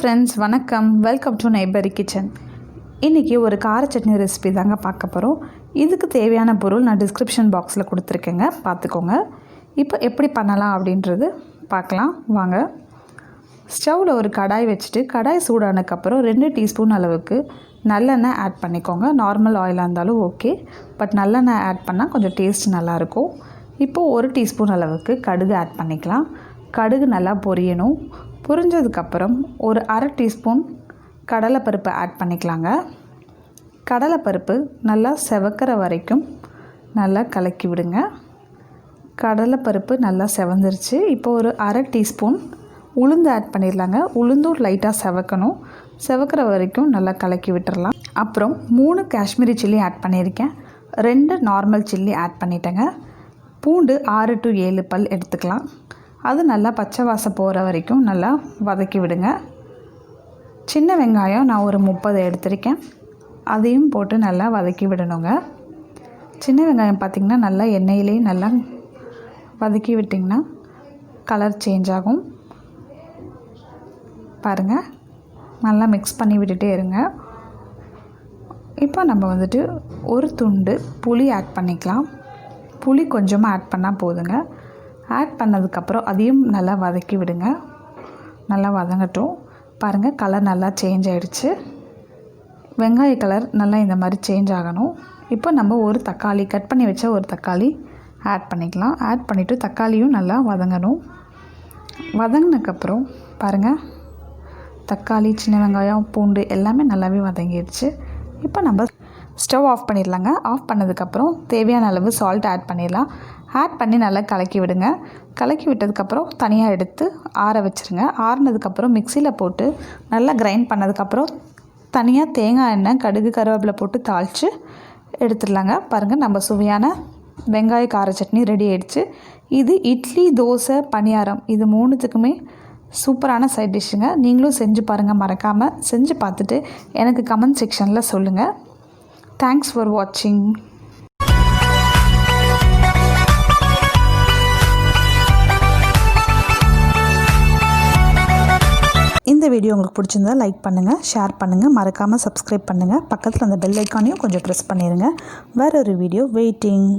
Friends, வணக்கம். Welcome to neighbourly kitchen. இன்றைக்கி ஒரு கார சட்னி ரெசிபி தாங்க பார்க்க போகிறோம். இதுக்கு தேவையான பொருள் நான் டிஸ்கிரிப்ஷன் பாக்ஸில் கொடுத்துருக்கேங்க, பார்த்துக்கோங்க. இப்போ எப்படி பண்ணலாம் அப்படின்றது பார்க்கலாம் வாங்க. ஸ்டவ்வில் ஒரு கடாய் வச்சுட்டு கடாய் சூடானதுக்கப்புறம் 2 டீஸ்பூன் அளவுக்கு நல்லெண்ணெய் ஆட் பண்ணிக்கோங்க. நார்மல் ஆயிலாக இருந்தாலும் ஓகே, பட் நல்லெண்ணெய் ஆட் பண்ணால் கொஞ்சம் டேஸ்ட் நல்லாயிருக்கும். இப்போது 1 டீஸ்பூன் அளவுக்கு கடுகு ஆட் பண்ணிக்கலாம். கடுகு நல்லா பொரியணும். பொரிஞ்சதுக்கப்புறம் ஒரு அரை டீஸ்பூன் கடலைப்பருப்பு ஆட் பண்ணிக்கலாங்க. கடலைப்பருப்பு நல்லா செவக்கிற வரைக்கும் நல்லா கலக்கி விடுங்க. கடலைப்பருப்பு நல்லா செவந்துருச்சு. இப்போ ஒரு அரை டீஸ்பூன் உளுந்து ஆட் பண்ணிடலாங்க. உளுந்தும் லைட்டாக செவக்கணும். செவக்கிற வரைக்கும் நல்லா கலக்கி விட்டுறலாம். அப்புறம் 3 காஷ்மீரி சில்லி ஆட் பண்ணியிருக்கேன். 2 நார்மல் சில்லி ஆட் பண்ணிட்டேங்க. பூண்டு 6 to 7 பல் எடுத்துக்கலாம். அது நல்லா பச்சை வாசம் போகிற வரைக்கும் நல்லா வதக்கி விடுங்க. சின்ன வெங்காயம் நான் ஒரு 30 எடுத்திருக்கேன். அதையும் போட்டு நல்லா வதக்கி விடணுங்க. சின்ன வெங்காயம் பார்த்திங்கன்னா நல்லா எண்ணெயிலே நல்லா வதக்கி விட்டிங்கன்னா கலர் சேஞ்ச் ஆகும். பாருங்கள், நல்லா மிக்ஸ் பண்ணி விட்டுட்டே இருங்க. இப்போ நம்ம வந்துட்டு ஒரு துண்டு புளி ஆட் பண்ணிக்கலாம். புளி கொஞ்சமாக ஆட் பண்ணால் போதுங்க. ஆட் பண்ணதுக்கப்புறம் அதையும் நல்லா வதக்கி விடுங்க. நல்லா வதங்கட்டும். பாருங்கள், கலர் நல்லா சேஞ்ச் ஆகிடுச்சு. வெங்காய கலர் நல்லா இந்த மாதிரி சேஞ்ச் ஆகணும். இப்போ நம்ம ஒரு தக்காளி கட் பண்ணி வச்ச ஒரு தக்காளி ஆட் பண்ணிக்கலாம். ஆட் பண்ணிவிட்டு தக்காளியும் நல்லா வதங்கணும். வதங்கினதுக்கப்புறம் பாருங்கள், தக்காளி, சின்ன வெங்காயம், பூண்டு எல்லாமே நல்லாவே வதங்கிடுச்சு. இப்போ நம்ம ஸ்டவ் ஆஃப் பண்ணிடலாங்க. ஆஃப் பண்ணதுக்கப்புறம் தேவையான அளவு சால்ட் ஆட் பண்ணிடலாம். ஆட் பண்ணி நல்லா கலக்கி விடுங்க. கலக்கி விட்டதுக்கப்புறம் தனியாக எடுத்து ஆற வச்சுருங்க. ஆறினதுக்கப்புறம் மிக்சியில் போட்டு நல்லா கிரைண்ட் பண்ணதுக்கப்புறம் தனியாக தேங்காய் எண்ணெய், கடுகு, கருவேப்பிலை போட்டு தாளித்து எடுத்துடலாங்க. பாருங்கள், நம்ம சுவையான வெங்காய கார சட்னி ரெடி ஆகிடுச்சு. இது இட்லி, தோசை, பனியாரம் இது 3த்துக்குமே சூப்பரான சைட் டிஷ்ஷுங்க. நீங்களும் செஞ்சு பாருங்கள். மறக்காமல் செஞ்சு பார்த்துட்டு எனக்கு கமெண்ட் செக்ஷனில் சொல்லுங்கள். தேங்க்ஸ் ஃபார் வாட்சிங். இந்த வீடியோ உங்களுக்கு பிடிச்சிருந்தா லைக் பண்ணுங்கள், ஷேர் பண்ணுங்கள், மறக்காமல் சப்ஸ்கிரைப் பண்ணுங்கள். பக்கத்தில் அந்த பெல் ஐக்கானையும் கொஞ்சம் ப்ரெஸ் பண்ணிடுங்க. வேற ஒரு வீடியோ வெயிட்டிங்.